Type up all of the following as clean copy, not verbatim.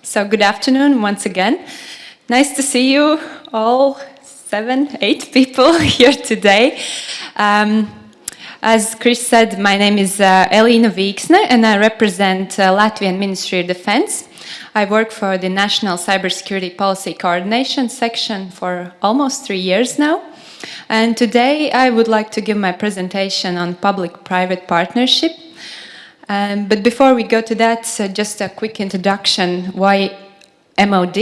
So good afternoon once again. Nice to see you all, 7, 8 people here today. As Chris said, my name is ELީNA VީKSNE and I represent Latvian Ministry of Defense. I work for the National Cybersecurity Policy Coordination section for almost 3 years now. And today I would like to give my presentation on public-private partnership. But before we go to that, just a quick introduction. Why MOD?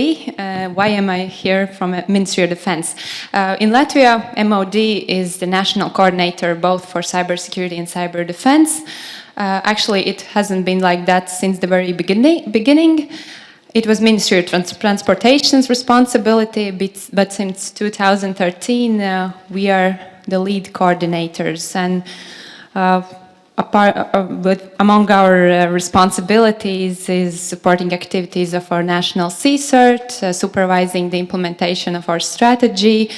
Why am I here from Ministry of Defense? In Latvia, MOD is the national coordinator both for cybersecurity and cyber defense. Actually, it hasn't been like that since the very beginning. It was Ministry of Transportation's responsibility, but since 2013, we are the lead coordinators. And among our responsibilities is supporting activities of our national CSIRT, supervising the implementation of our strategy,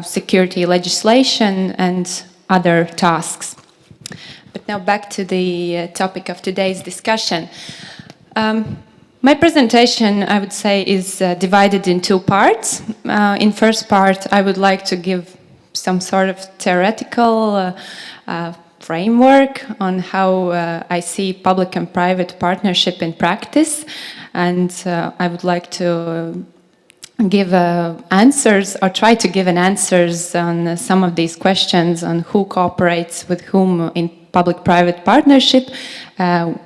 security legislation, and other tasks. But now back to the topic of today's discussion. My presentation, I would say, is divided in 2 parts. In first part, I would like to give some sort of theoretical framework on how I see public and private partnership in practice, and I would like to give answers or try to give answers on some of these questions on who cooperates with whom in public-private partnership,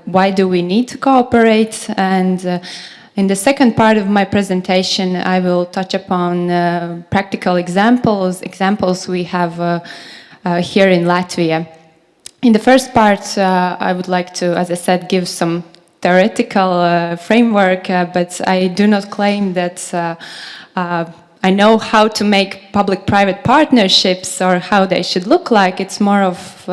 why do we need to cooperate, and in the second part of my presentation I will touch upon practical examples we have here in Latvia. In the first part, I would like to, as I said, give some theoretical framework, but I do not claim that I know how to make public-private partnerships or how they should look like. It's more of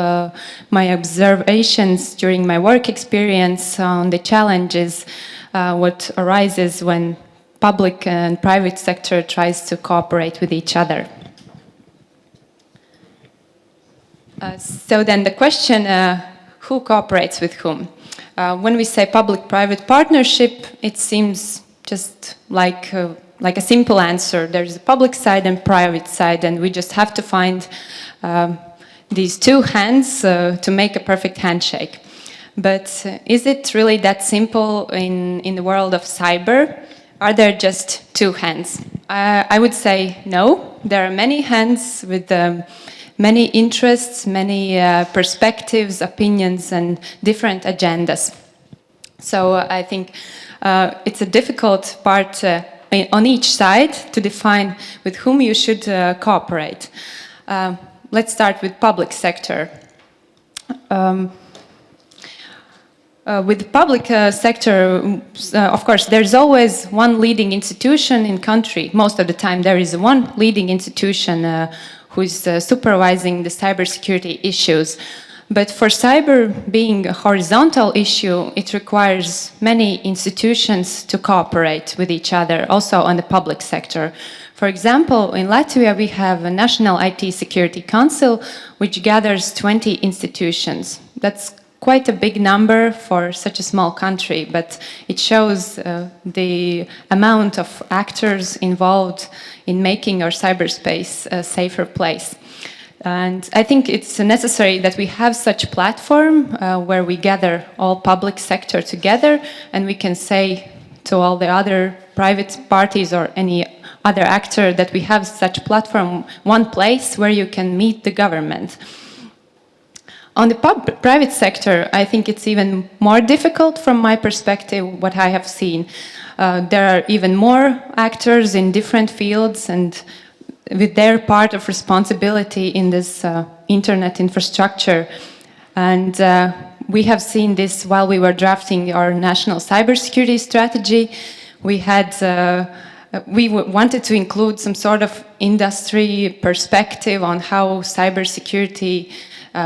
my observations during my work experience on the challenges, what arises when public and private sector tries to cooperate with each other. So then the question, who cooperates with whom? When we say public-private partnership, it seems just like a simple answer. There's a public side and private side, and we just have to find these 2 hands to make a perfect handshake. But is it really that simple in the world of cyber? Are there just 2 hands? I would say no. There are many hands with many interests, many perspectives, opinions, and different agendas. So I think it's a difficult part on each side to define with whom you should cooperate. Let's start with public sector. With the public sector, of course, there's always one leading institution in country. Most of the time there is one leading institution who is supervising the cybersecurity issues. But for cyber being a horizontal issue, it requires many institutions to cooperate with each other, also on the public sector. For example, in Latvia, we have a National IT Security Council, which gathers 20 institutions. That's quite a big number for such a small country, but it shows the amount of actors involved in making our cyberspace a safer place. And I think it's necessary that we have such a platform where we gather all public sector together, and we can say to all the other private parties or any other actor that we have such a platform, one place where you can meet the government. On the private sector, I think it's even more difficult from my perspective, what I have seen. There are even more actors in different fields and with their part of responsibility in this internet infrastructure. And we have seen this while we were drafting our national cybersecurity strategy. We wanted to include some sort of industry perspective on how cybersecurity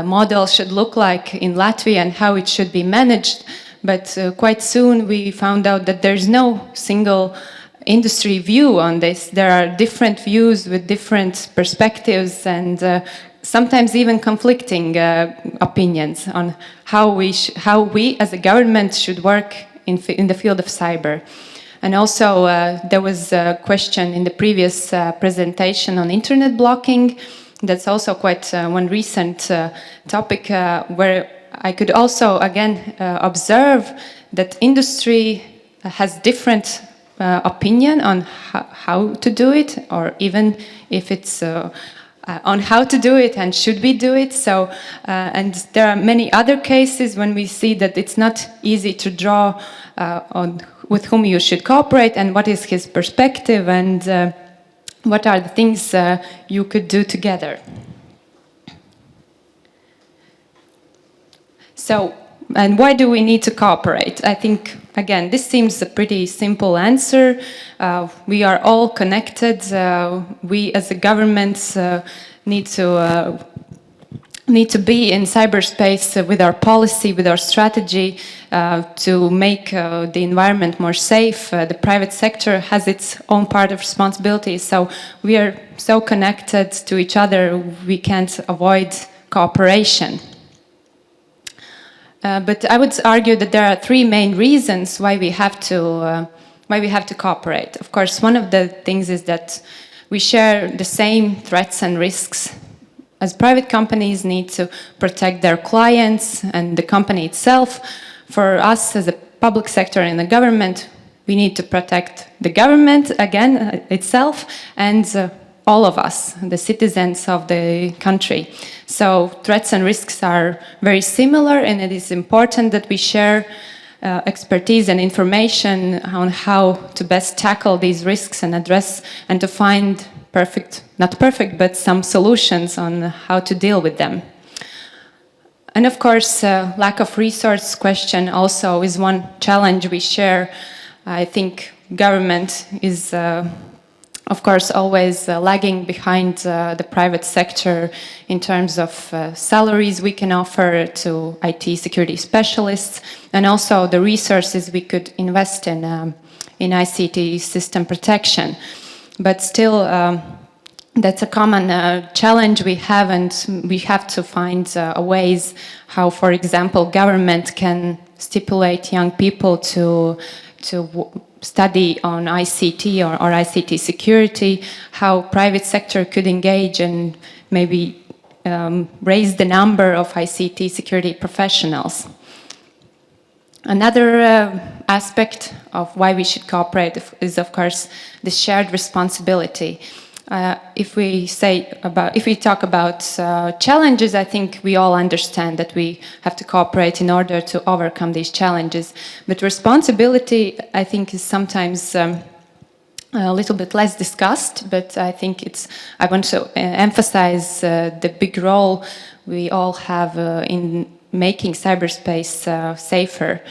model should look like in Latvia and how it should be managed. But quite soon we found out that there's no single industry view on this. There are different views with different perspectives and sometimes even conflicting opinions on how we as a government should work in the field of cyber. And also, there was a question in the previous presentation on internet blocking. That's also quite one recent topic where I could also, again, observe that industry has different opinion on how to do it, or even if it's on how to do it and should we do it. So, and there are many other cases when we see that it's not easy to draw on with whom you should cooperate and what is his perspective and what are the things you could do together. So, and why do we need to cooperate? I think, again, this seems a pretty simple answer. We are all connected. We as a government need to be in cyberspace with our policy, with our strategy to make the environment more safe. The private sector has its own part of responsibility. So we are so connected to each other, we can't avoid cooperation. But I would argue that there are three main reasons why we have to cooperate. Of course, one of the things is that we share the same threats and risks. As private companies need to protect their clients and the company itself, for us as a public sector in the government, we need to protect the government, again, itself, and all of us, the citizens of the country. So threats and risks are very similar, and it is important that we share expertise and information on how to best tackle these risks and address and to find not perfect, but some solutions on how to deal with them. And of course, lack of resource question also is one challenge we share. I think government is of course, always lagging behind the private sector in terms of salaries we can offer to IT security specialists, and also the resources we could invest in ICT system protection. But still, that's a common challenge we have, and we have to find ways how, for example, government can stipulate young people to study on ICT or ICT security, how private sector could engage and maybe raise the number of ICT security professionals. Another aspect of why we should cooperate is, of course, the shared responsibility. If we talk about challenges, I think we all understand that we have to cooperate in order to overcome these challenges. But responsibility, I think, is sometimes a little bit less discussed. But I think I want to emphasize the big role we all have in making cyberspace safer.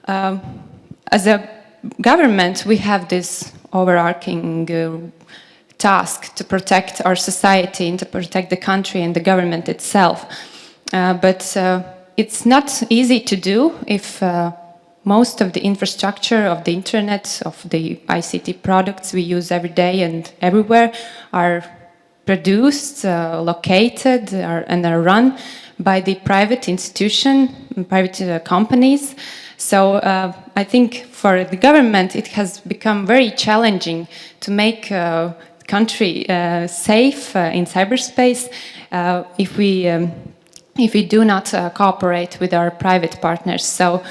As a government, we have this overarching task to protect our society and to protect the country and the government itself. But it's not easy to do if most of the infrastructure of the internet, of the ICT products we use every day and everywhere are produced, located, and are run by the private institution, private companies. So I think for the government it has become very challenging to make country safe in cyberspace if we do not cooperate with our private partners. So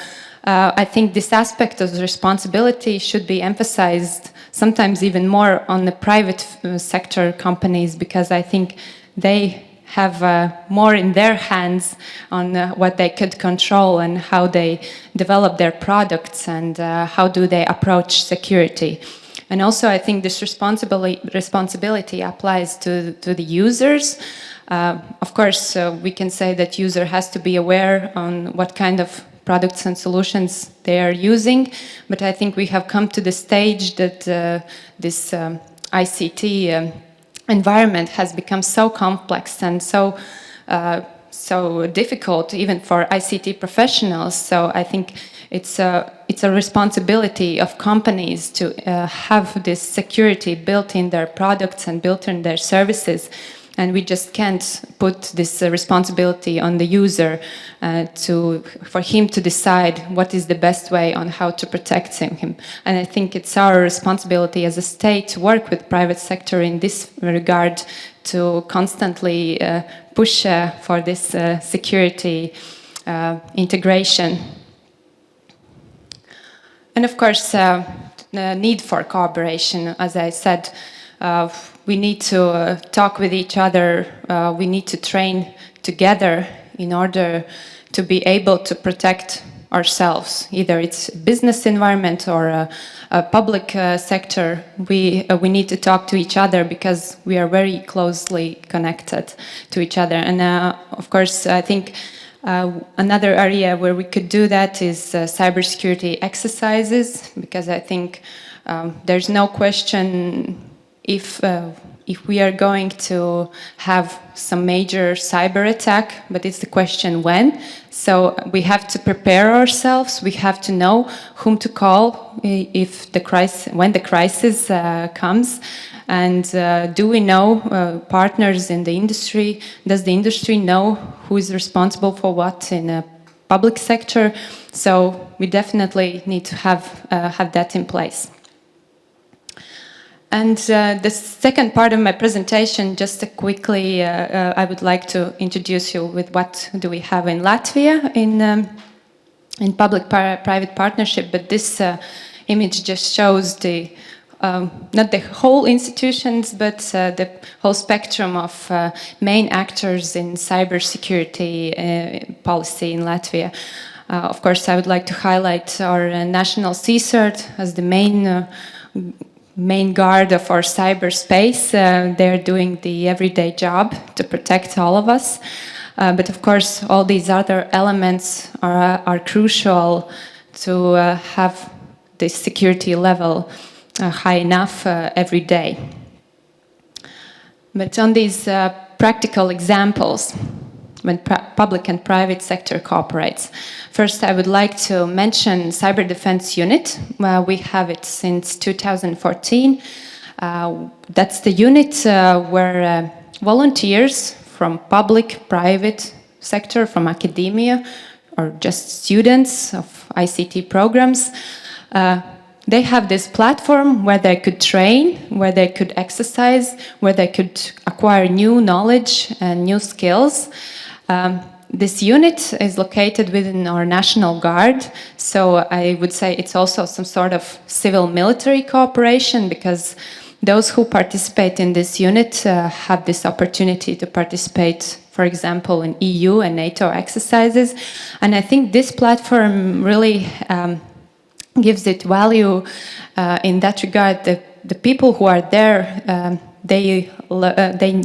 I think this aspect of responsibility should be emphasized sometimes even more on the private sector companies, because I think they have more in their hands on what they could control and how they develop their products and how do they approach security. And also, I think this responsibility applies to the users. Of course, we can say that user has to be aware on what kind of products and solutions they are using, but I think we have come to the stage that this ICT environment has become so complex and so difficult even for ICT professionals. So I think it's a responsibility of companies to have this security built in their products and built in their services. And we just can't put this responsibility on the user for him to decide what is the best way on how to protect him. And I think it's our responsibility as a state to work with private sector in this regard to constantly push for this security integration. And of course, the need for cooperation, as I said, we need to talk with each other, we need to train together in order to be able to protect ourselves. Either it's business environment or a public sector, we need to talk to each other because we are very closely connected to each other. And of course, I think another area where we could do that is cybersecurity exercises, because I think there's no question if we are going to have some major cyber attack, but it's the question when. So we have to prepare ourselves. We have to know whom to call when the crisis comes. And do we know partners in the industry? Does the industry know who is responsible for what in a public sector? So we definitely need to have that in place. And the second part of my presentation, just quickly, I would like to introduce you with what do we have in Latvia in public-private partnership. But this image just shows not the whole institutions, but the whole spectrum of main actors in cybersecurity policy in Latvia. Of course, I would like to highlight our national CSIRT as the main guard of our cyberspace. They're doing the everyday job to protect all of us. But of course, all these other elements are crucial to have the security level high enough every day. But on these practical examples, when public and private sector cooperates. First, I would like to mention Cyber Defense Unit. We have it since 2014. That's the unit where volunteers from public, private sector, from academia, or just students of ICT programs, they have this platform where they could train, where they could exercise, where they could acquire new knowledge and new skills. This unit is located within our National Guard, so I would say it's also some sort of civil-military cooperation, because those who participate in this unit have this opportunity to participate, for example, in EU and NATO exercises. And I think this platform really gives it value in that regard. The people who are there, they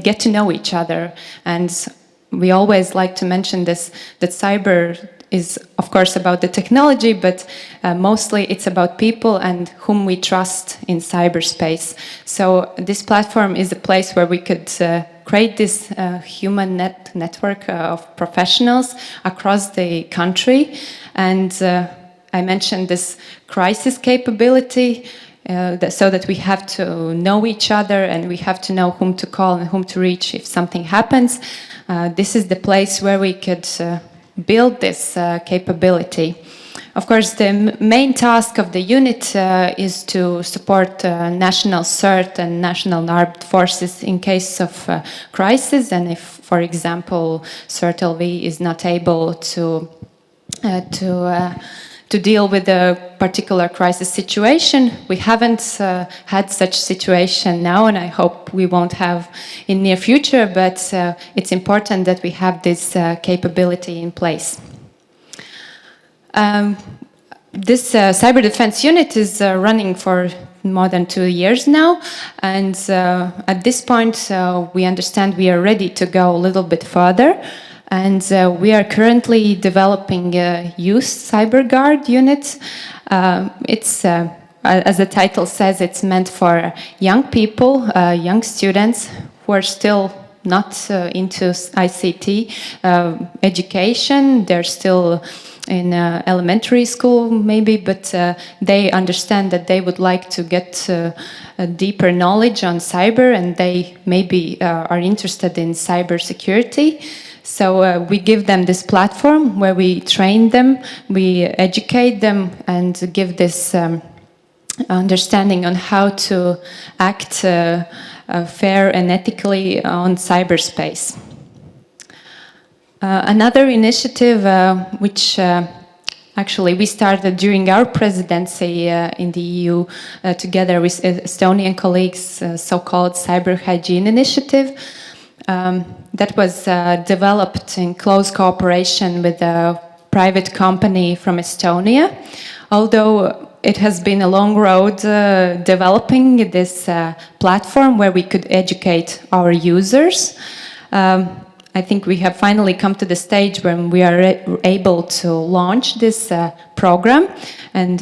get to know each other. And we always like to mention this, that cyber is, of course, about the technology, but mostly it's about people and whom we trust in cyberspace. So this platform is a place where we could create this human network of professionals across the country. And I mentioned this crisis capability, so that we have to know each other and we have to know whom to call and whom to reach if something happens. This is the place where we could build this capability. Of course, the main task of the unit is to support national CERT and national armed forces in case of crisis, and if, for example, CERT LV is not able to deal with a particular crisis situation. We haven't had such situation now, and I hope we won't have in near future, but it's important that we have this capability in place. This Cyber Defense Unit is running for more than 2 years now, and at this point we understand we are ready to go a little bit further. And we are currently developing a youth cyber guard unit. It's, as the title says, it's meant for young people, young students who are still not into ICT education. They're still in elementary school maybe, but they understand that they would like to get a deeper knowledge on cyber, and they maybe are interested in cybersecurity. So we give them this platform where we train them, we educate them, and give this understanding on how to act fair and ethically on cyberspace. Another initiative which actually we started during our presidency in the EU together with Estonian colleagues, so-called Cyber Hygiene Initiative. That was developed in close cooperation with a private company from Estonia. Although it has been a long road developing this platform where we could educate our users. I think we have finally come to the stage when we are able to launch this program, and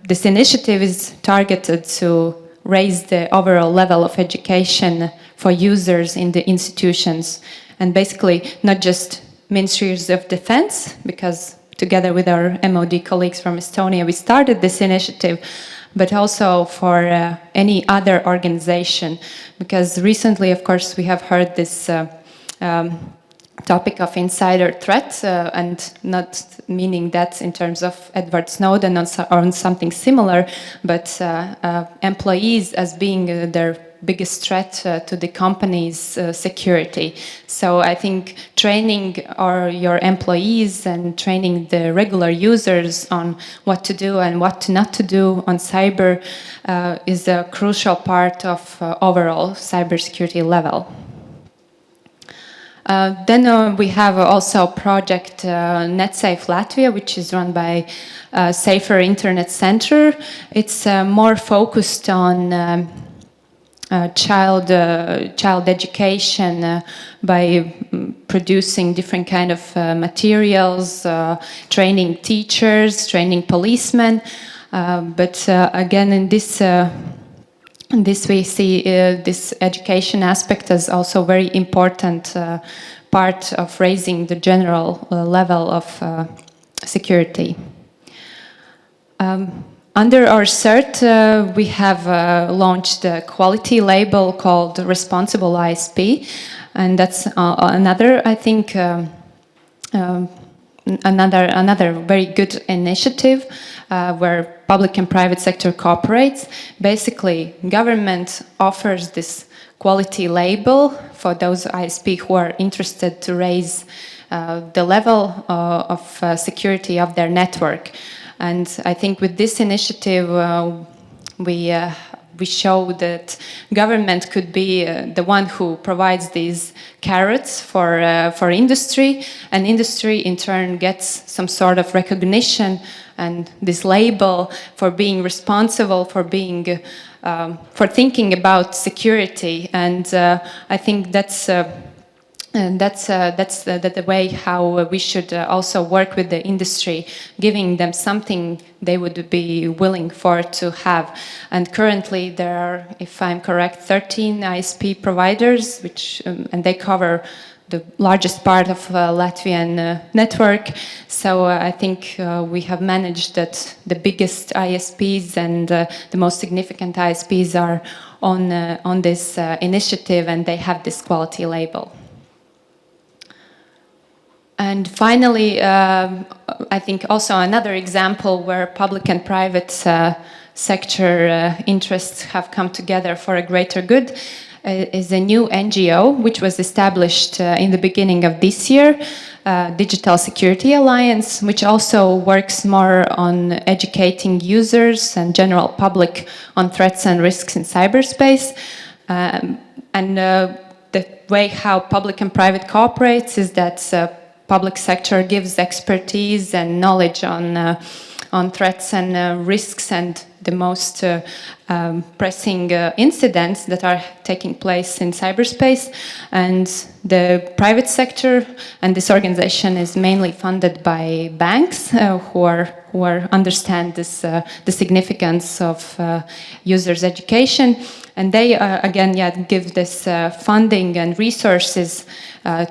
this initiative is targeted to raise the overall level of education for users in the institutions, and basically not just ministries of defense, because together with our MOD colleagues from Estonia we started this initiative, but also for any other organization, because recently, of course, we have heard this topic of insider threat, and not meaning that in terms of Edward Snowden or on something similar, but employees as being their biggest threat to the company's security. So I think training your employees and training the regular users on what to do and what not to do on cyber is a crucial part of overall cybersecurity level. Then we have also project NetSafe Latvia, which is run by Safer Internet Center. It's more focused on child education by producing different kind of materials, training teachers, training policemen. But again, in this we see this education aspect as also very important part of raising the general level of security. Under our CERT, we have launched a quality label called Responsible ISP, and that's another, I think, another very good initiative where public and private sector cooperates. Basically, government offers this quality label for those ISP who are interested to raise the level of security of their network. And I think with this initiative, we show that government could be the one who provides these carrots for industry, and industry in turn gets some sort of recognition and this label for being responsible, for being for thinking about security. And I think that's the way how we should also work with the industry, giving them something they would be willing for to have. And currently there are, if I'm correct, 13 ISP providers, which and they cover the largest part of Latvian network. So I think we have managed that the biggest ISPs and the most significant ISPs are on this initiative, and they have this quality label. And finally, I think also another example where public and private sector interests have come together for a greater good is a new NGO, which was established in the beginning of this year, Digital Security Alliance, which also works more on educating users and general public on threats and risks in cyberspace. The way how public and private cooperates is that public sector gives expertise and knowledge on threats and risks and the most pressing incidents that are taking place in cyberspace, and the private sector, and this organization is mainly funded by banks who understand this the significance of users' education, and they again give this funding and resources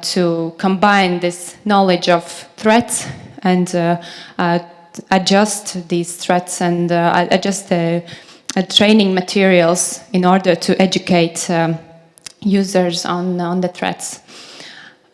to combine this knowledge of threats and adjust these threats and adjust the training materials in order to educate users on the threats.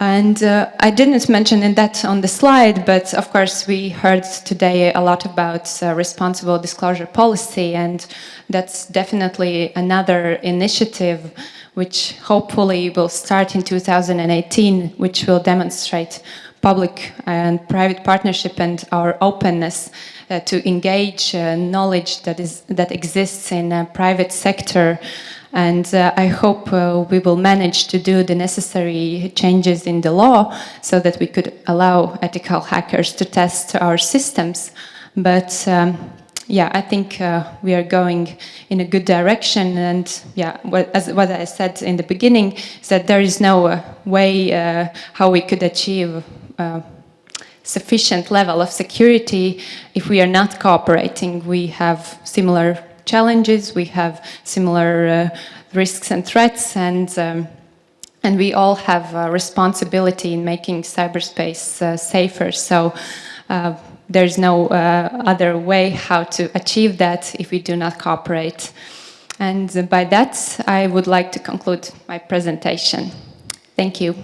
And I didn't mention that on the slide, but of course we heard today a lot about responsible disclosure policy, and that's definitely another initiative which hopefully will start in 2018, which will demonstrate public and private partnership and our openness to engage knowledge that exists in private sector. And I hope we will manage to do the necessary changes in the law so that we could allow ethical hackers to test our systems. But yeah, I think we are going in a good direction. And yeah, what I said in the beginning is that there is no way how we could achieve sufficient level of security if we are not cooperating. We have similar challenges, we have similar risks and threats, and we all have a responsibility in making cyberspace safer. So there's no other way how to achieve that if we do not cooperate. And by that, I would like to conclude my presentation. Thank you.